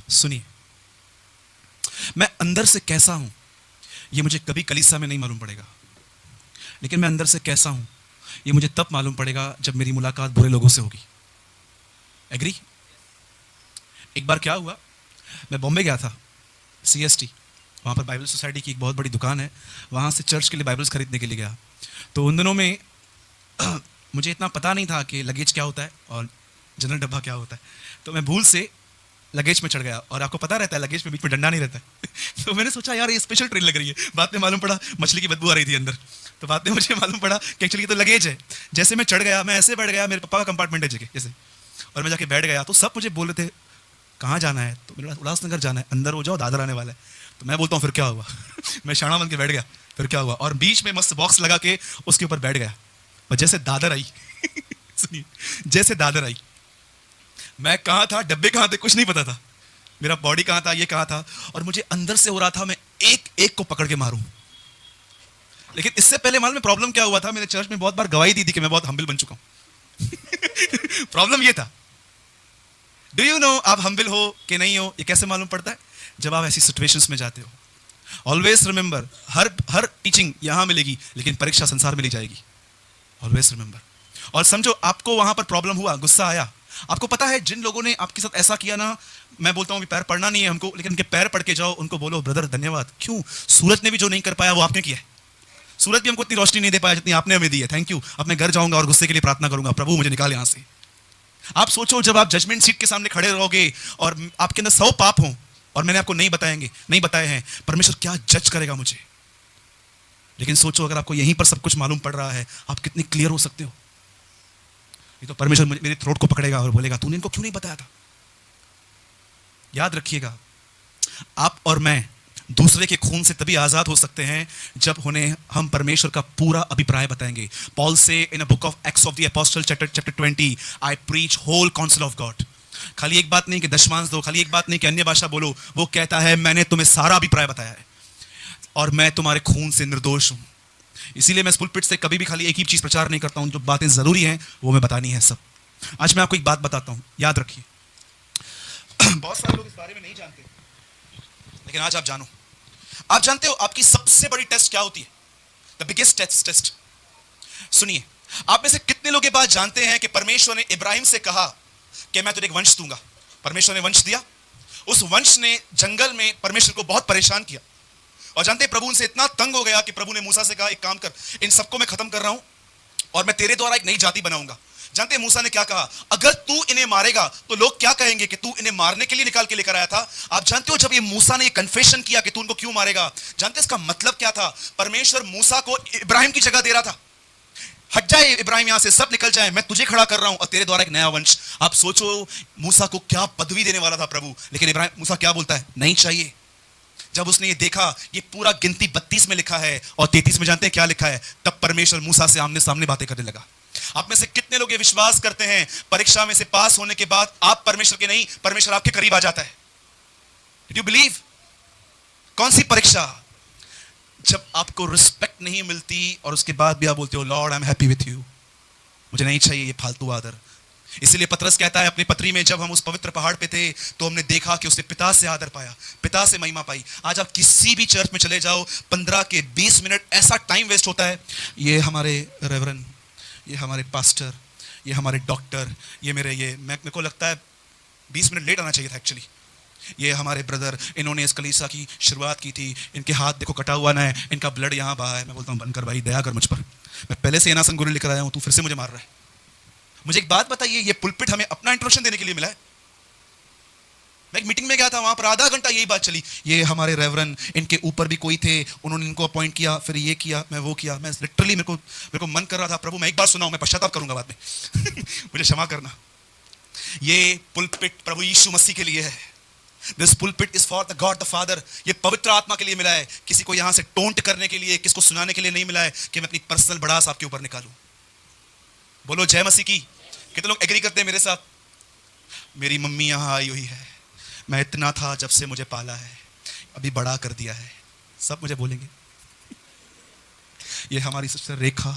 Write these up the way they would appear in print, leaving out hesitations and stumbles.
सुनिए, मैं अंदर से कैसा हूं ये मुझे कभी कलीसिया में नहीं मालूम पड़ेगा, लेकिन मैं अंदर से कैसा हूं ये मुझे तब मालूम पड़ेगा जब मेरी मुलाकात बुरे लोगों से होगी। एग्री? एक बार क्या हुआ, मैं बॉम्बे गया था, CST, वहाँ पर बाइबल सोसाइटी की एक बहुत बड़ी दुकान है, वहाँ से चर्च के लिए बाइबल्स खरीदने के लिए गया। तो उन दिनों में मुझे इतना पता नहीं था कि लगेज क्या होता है और जनरल डब्बा क्या होता है, तो मैं भूल से लगेज में चढ़ गया। और आपको पता रहता है लगेज में बीच में डंडा नहीं रहता है तो मैंने सोचा यार ये स्पेशल ट्रेन लग रही है, बाद में मालूम पड़ा मछली की बदबू आ रही थी अंदर। तो बाद में मुझे मालूम पड़ा कि एक्चुअली ये तो लगेज है। जैसे मैं चढ़ गया, मैं ऐसे बैठ गया, मेरे पापा का कंपार्टमेंट है जगह जैसे, और मैं जाके बैठ गया तो सब मुझे बोल रहे थे कहाँ जाना है, तो मेरे उल्लासनगर जाना है, अंदर हो जाओ दादर आने वाला है। तो मैं बोलता हूँ फिर क्या हुआ मैं शाना बन के बैठ गया, फिर क्या हुआ, और बीच में मस्त बॉक्स लगा के उसके ऊपर बैठ गया। और जैसे दादर आई सुनिए, जैसे दादर आई, मैं कहाँ था, डब्बे कहाँ थे, कुछ नहीं पता था, मेरा बॉडी कहाँ था, ये कहाँ था, और मुझे अंदर से हो रहा था मैं एक एक को पकड़ के मारूं। लेकिन इससे पहले मालूम में प्रॉब्लम क्या हुआ था, मैंने चर्च में बहुत बार गवाही दी थी कि मैं बहुत हम्बल बन चुका हूं प्रॉब्लम ये था, डू यू नो आप हम्बल हो कि नहीं हो ये कैसे मालूम पड़ता है, जब आप ऐसी सिचुएशंस में जाते हो। ऑलवेज रिमेंबर, हर टीचिंग यहां मिलेगी लेकिन परीक्षा संसार में ली जाएगी। Always remember. और समझो आपको वहां पर प्रॉब्लम हुआ, गुस्सा आया, आपको पता है जिन लोगों ने आपके साथ ऐसा किया ना, मैं बोलता हूं पैर पड़ना नहीं है हमको, लेकिन उनके पैर पड़ के जाओ, उनको बोलो ब्रदर धन्यवाद। क्यों? सूरज ने भी जो नहीं कर पाया वो आपने किया है। सूरज भी हमको इतनी रोशनी नहीं दे पाया जितनी आपने हमें दी है, थैंक यू। अब मैं घर जाऊंगा और गुस्से के लिए प्रार्थना करूंगा, प्रभु मुझे निकाल यहां से। आप सोचो जब आप जजमेंट सीट के सामने खड़े रहोगे और आपके अंदर 100 पाप हों और मैंने आपको नहीं बताए हैं, परमेश्वर क्या जज करेगा मुझे। लेकिन सोचो अगर आपको यहीं पर सब कुछ मालूम पड़ रहा है, आप कितने क्लियर हो सकते हो। ये तो परमेश्वर मेरे थ्रोट को पकड़ेगा और बोलेगा तूने इनको क्यों नहीं बताया था। याद रखिएगा, आप और मैं दूसरे के खून से तभी आजाद हो सकते हैं जब उन्हें हम परमेश्वर का पूरा अभिप्राय बताएंगे। पॉल से in a book of Acts of the Apostle chapter 20, I preach whole counsel of God. खाली एक बात नहीं कि दशमांश दो, खाली एक बात नहीं कि अन्य भाषा बोलो, वो कहता है मैंने तुम्हें सारा अभिप्राय बताया है और मैं तुम्हारे खून से निर्दोष हूं। इसीलिए मैं पुलपिट से कभी भी खाली एक ही चीज प्रचार नहीं करता हूं, जो बातें जरूरी हैं वो मैं बतानी है सब। आज मैं आपको एक बात बताता हूं, याद रखिए बहुत सारे लोग इस बारे में नहीं जानते, लेकिन आज आप जानो। आप जानते हो आपकी सबसे बड़ी टेस्ट क्या होती है? The biggest test. सुनिए, आप में से कितने लोग ये बात जानते हैं कि परमेश्वर ने इब्राहिम से कहा कि मैं तुझे एक वंश दूंगा। परमेश्वर ने वंश दिया, उस वंश ने जंगल में परमेश्वर को बहुत परेशान किया, और जानते हैं प्रभु उनसे इतना तंग हो गया कि प्रभु ने मूसा से कहा एक काम कर, इन सबको मैं खत्म कर रहा हूं और मैं तेरे द्वारा एक नई जाति बनाऊंगा। जानते हैं मूसा ने क्या कहा? अगर तू इन्हें मारेगा तो लोग क्या कहेंगे कि तू इन्हें मारने के लिए निकाल के लेकर आया था। आप जानते हो जब ये मूसा ने कन्फेशन किया कि तू उनको क्यों मारेगा, जानते हैं इसका मतलब क्या था? परमेश्वर मूसा को इब्राहिम की जगह दे रहा था। हट जाए इब्राहिम यहां से, सब निकल जाए, मैं तुझे खड़ा कर रहा हूं और तेरे द्वारा एक नया वंश। आप सोचो मूसा को क्या पदवी देने वाला था प्रभु, लेकिन इब्राहिम मूसा क्या बोलता है? नहीं चाहिए। जब उसने ये देखा ये पूरा गिनती 32 में लिखा है और 33 में जानते हैं क्या लिखा है, तब परमेश्वर मूसा से आमने सामने बातें करने लगा। आप में से कितने लोग ये विश्वास करते हैं परीक्षा में से पास होने के बाद आप परमेश्वर के नहीं, परमेश्वर आपके करीब आ जाता है? Did you believe? कौन सी परीक्षा? जब आपको रिस्पेक्ट नहीं मिलती और उसके बाद भी आप बोलते हो Lord I am happy with you, मुझे नहीं चाहिए ये फालतू आदर। इसीलिए पतरस कहता है अपनी पत्री में, जब हम उस पवित्र पहाड़ पे थे तो हमने देखा कि उसने पिता से आदर पाया, पिता से महिमा पाई। आज आप किसी भी चर्च में चले जाओ, 15 के 20 मिनट ऐसा टाइम वेस्ट होता है। ये हमारे रेवरन, ये हमारे पास्टर, ये हमारे डॉक्टर, ये मेरे को लगता है 20 मिनट लेट आना चाहिए था एक्चुअली। ये हमारे ब्रदर, इन्होंने इस कलीसिया की शुरुआत की थी, इनके हाथ देखो कटा हुआ ना है, इनका ब्लड यहाँ बहा है। मैं बोलता हूँ बनकर भाई दया कर मुझ पर, मैं पहले से एनासन गुरु लेकर आया हूँ, तू फिर से मुझे मार रहा है। मुझे एक बात बताइए, ये पुलपिट हमें अपना इंट्रोडक्शन देने के लिए मिला है? मैं एक मीटिंग में गया था, वहां पर आधा घंटा यही बात चली, ये हमारे रेवरन, इनके ऊपर भी कोई थे, उन्होंने इनको अपॉइंट किया, फिर ये किया, मैं वो किया। मैं लिटरली मेरे को मन कर रहा था प्रभु मैं एक बार सुनाऊं, मैं पश्चाताप करूंगा बाद में मुझे क्षमा करना। ये पुलपिट प्रभु यीशु मसीह के लिए है। This pulpit is for the God the father. ये पवित्र आत्मा के लिए मिला है, किसी को यहां से टोंट करने के लिए, किसको सुनाने के लिए नहीं मिला है कि मैं अपनी पर्सनल भड़ास आपके ऊपर निकालूं। बोलो जय मसीह की। कितने लोग एग्री करते हैं मेरे साथ? मेरी मम्मी यहां आई हुई है, मैं इतना था जब से मुझे पाला है, अभी बड़ा कर दिया है, सब मुझे बोलेंगे। ये हमारी सिस्टर रेखा,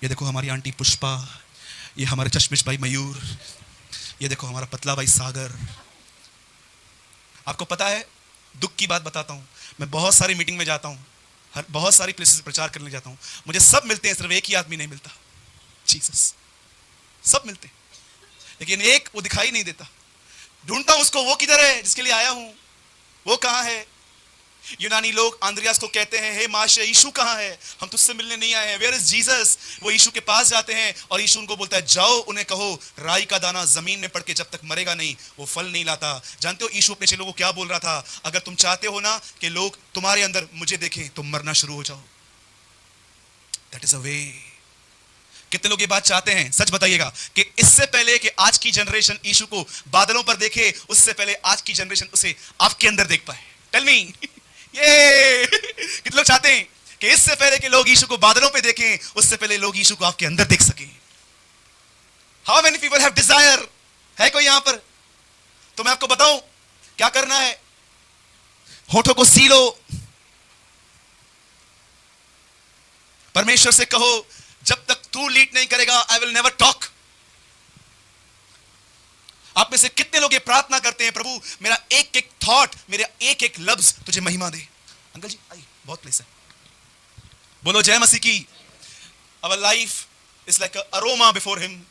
ये देखो हमारी आंटी पुष्पा, ये हमारे चश्मिश भाई मयूर, ये देखो हमारा पतला भाई सागर। आपको पता है, दुख की बात बताता हूं, मैं बहुत सारी मीटिंग में जाता हूं, बहुत सारी प्लेसेस प्रचार करने जाता हूं, मुझे सब मिलते हैं, सिर्फ एक ही आदमी नहीं मिलता, जीसस। सब मिलते हैं लेकिन एक वो दिखाई नहीं देता। ढूंढता हूं उसको, वो किधर है जिसके लिए आया हूं, वो कहां है? यूनानी लोग आंद्रियास को कहते हैं, हे माशे, यीशु कहां है? हम तुझसे मिलने नहीं आए हैं, वेयर इज जीसस? वो यीशु के पास जाते हैं और यीशु उनको बोलता है, जाओ उन्हें कहो राई का दाना जमीन में पड़ के जब तक मरेगा नहीं वो फल नहीं लाता। जानते हो यीशु अपने चेलों को क्या बोल रहा था? अगर तुम चाहते हो ना कि लोग तुम्हारे अंदर मुझे देखें तो मरना शुरू हो जाओ। दैट इज अ वे। कितने लोग ये बात चाहते हैं? सच बताइएगा कि इससे पहले कि आज की जनरेशन यीशु को बादलों पर देखे, उससे पहले आज की जनरेशन उसे आपके अंदर देख पाए। टेल मी, ये कितने लोग चाहते हैं कि इससे पहले कि लोग यीशु को बादलों पे देखें, उससे पहले लोग यीशु को आपके अंदर देख सकें? How many people have Dzire? है कोई यहां पर? तो मैं आपको बताऊं क्या करना है। होठों को सीलो, परमेश्वर से कहो, जब तक तू लीड नहीं करेगा आई विल नेवर टॉक। आप में से कितने लोग ये प्रार्थना करते हैं, प्रभु मेरा एक एक थॉट, मेरा एक एक लफ्ज तुझे महिमा दे? अंकल जी आइए, बहुत प्लेस है, बोलो जय मसीह की। Our life is like a aroma before him.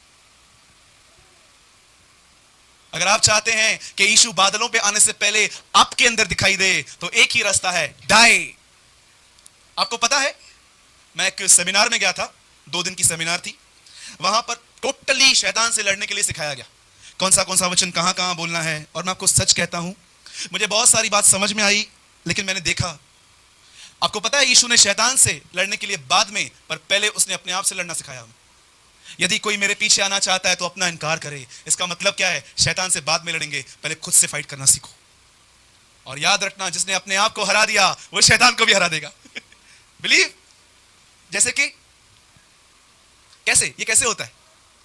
अगर आप चाहते हैं कि यीशु बादलों पे आने से पहले आपके अंदर दिखाई दे, तो एक ही रास्ता है, डाई। आपको पता है, मैं एक सेमिनार में गया था, 2 दिन की सेमिनार थी, वहां पर टोटली शैतान से लड़ने के लिए सिखाया गया, कौन सा वचन कहां कहां बोलना है। और मैं आपको सच कहता हूं, मुझे बहुत सारी बात समझ में आई, लेकिन मैंने देखा, आपको पता है यीशु ने शैतान से लड़ने के लिए बाद में, पर पहले उसने अपने आप से लड़ना सिखाया। यदि कोई मेरे पीछे आना चाहता है तो अपना इनकार करे। इसका मतलब क्या है? शैतान से बाद में लड़ेंगे, पहले खुद से फाइट करना सीखो। और याद रखना, जिसने अपने आप को हरा दिया वो शैतान को भी हरा देगा। बिलीव। जैसे कि कैसे? ये कैसे होता है?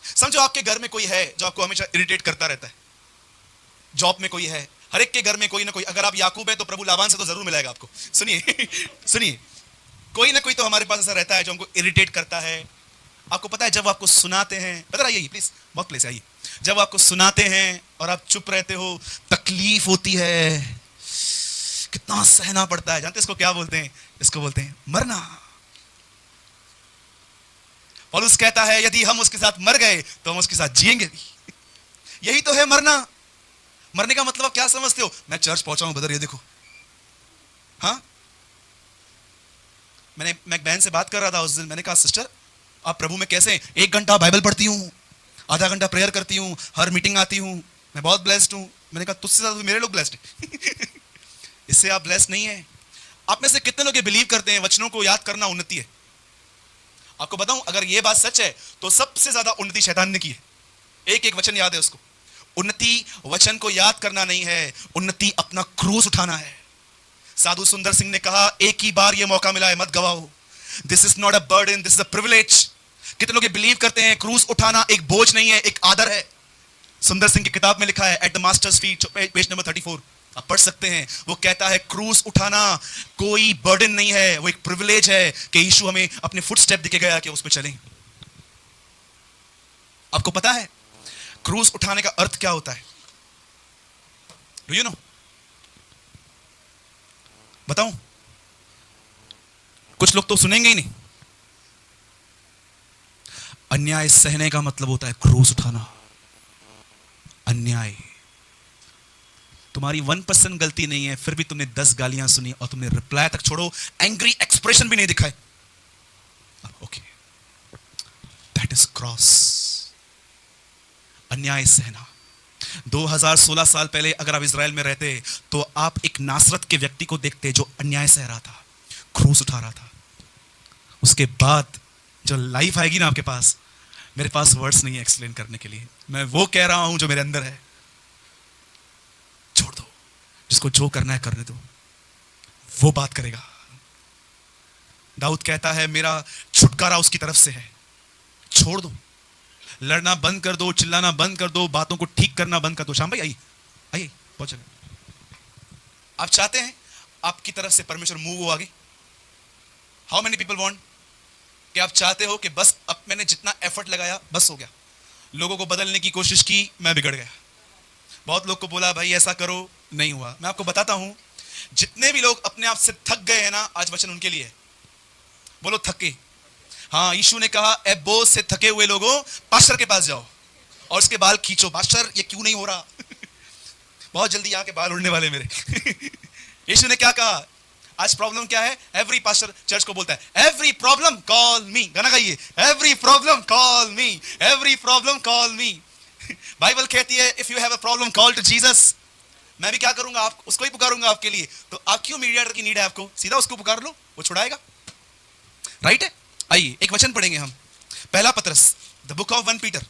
समझो आपके घर में कोई है जो आपको हमेशा इरिटेट करता रहता है, जॉब में कोई है, हर एक के घर में कोई ना कोई। अगर आप याकूब है तो प्रभु लाबान से तो जरूर मिलेगा आपको। सुनिए सुनिए, कोई ना कोई तो हमारे पास ऐसा रहता है जो हमको इरिटेट करता है। आपको पता है, जब आपको सुनाते हैं, बता आइए प्लीज, बहुत प्लीज आइए, जब आपको सुनाते हैं और आप चुप रहते हो, तकलीफ होती है, कितना सहना पड़ता है। जानते इसको क्या बोलते हैं? इसको बोलते हैं मरना। पौलुस कहता है, यदि हम उसके साथ मर गए तो हम उसके साथ जिएंगे भी। यही तो है मरना। मरने का मतलब क्या समझते हो? मैं चर्च पहुंचा हूं ब्रदर, ये देखो। हाँ, मैं एक बहन से बात कर रहा था उस दिन, मैंने कहा सिस्टर आप प्रभु में कैसे हैं? 1 घंटा बाइबल पढ़ती हूँ, आधा घंटा प्रेयर करती हूँ, हर मीटिंग आती हूँ, मैं बहुत ब्लेस्ड हूँ। मैंने कहा तुझसे ज्यादा मेरे लोग ब्लेस्ड हैं। इससे आप ब्लेस्ड नहीं है। आप में से कितने लोग ये बिलीव करते हैं वचनों को याद करना उन्नति है? आपको बताऊं, अगर ये बात सच है तो सबसे ज्यादा उन्नति शैतान ने की है। एक एक वचन याद है उसको। उन्नति वचन को याद करना नहीं है, उन्नति अपना क्रूस उठाना है। साधु सुंदर सिंह ने कहा, एक ही बार ये मौका मिला है, मत गवाओ। This is not a burden, this is a privilege. कितने लोग ये बिलीव करते हैं क्रूस उठाना एक बोझ नहीं है, एक आदर है। सुंदर सिंह की किताब में लिखा है, at the masters feet, page number 34, आप पढ़ सकते हैं। वो कहता है क्रूस उठाना कोई बर्डन नहीं है, वो एक प्रिविलेज है कि यीशु हमें अपने फुटस्टेप दिखे गया कि उस पर चलें। आपको पता है क्रूस उठाने का अर्थ क्या होता है? Do you know? बताऊं? कुछ लोग तो सुनेंगे ही नहीं। अन्याय सहने का मतलब होता है क्रूस उठाना। अन्याय, तुम्हारी 1% गलती नहीं है, फिर भी तुमने 10 गालियां सुनी और तुमने रिप्लाई तक, छोड़ो एंग्री एक्सप्रेशन भी नहीं दिखाए। Okay, that is cross. अन्याय सहना। 2016 साल पहले अगर आप इजराइल में रहते तो आप एक नासरत के व्यक्ति को देखते जो अन्याय सह रहा था, क्रूस उठा रहा था। उसके बाद जो लाइफ आएगी ना आपके पास, मेरे पास वर्ड्स नहीं है एक्सप्लेन करने के लिए। मैं वो कह रहा हूं जो मेरे अंदर है। छोड़ दो, जिसको जो करना है करने दो, वो बात करेगा। दाऊद कहता है, मेरा छुटकारा उसकी तरफ से है। छोड़ दो, लड़ना बंद कर दो, चिल्लाना बंद कर दो, बातों को ठीक करना बंद कर दो। श्याम भाई आइए, आइए, पहुंच गए। आप चाहते हैं आपकी तरफ से परमेश्वर मूव हो आगे? How many people want? कि आप चाहते हो कि बस अब मैंने जितना एफर्ट लगाया बस हो गया, लोगों को बदलने की कोशिश की, मैं बिगड़ गया। बहुत लोग को बोला भाई ऐसा करो, नहीं हुआ। मैं आपको बताता हूं, जितने भी लोग अपने आप से थक गए हैं ना, आज वचन उनके लिए है। बोलो थके। हाँ, यीशु ने कहा ए बोझ से थके हुए लोगों, पास्टर के पास जाओ और उसके बाल खींचो। पास्टर ये क्यों नहीं हो रहा? बहुत जल्दी यहाँ के बाल उड़ने वाले मेरे। यीशु ने क्या कहा? आज प्रॉब्लम क्या है? एवरी पास्टर चर्च को बोलता है एवरी प्रॉब्लम कॉल मी। गाना गाइए, every problem call me, every problem call me. Bible कहती है if you have a problem call to Jesus. मैं भी क्या करूंगा? आप उसको ही पुकारूंगा आपके लिए। तो आप क्यों मीडिएटर की नीड है आपको? सीधा उसको पुकार लो, वो छुड़ाएगा। राइट है? आइए एक वचन पढ़ेंगे हम, पहला पतरस, द बुक ऑफ 1 पीटर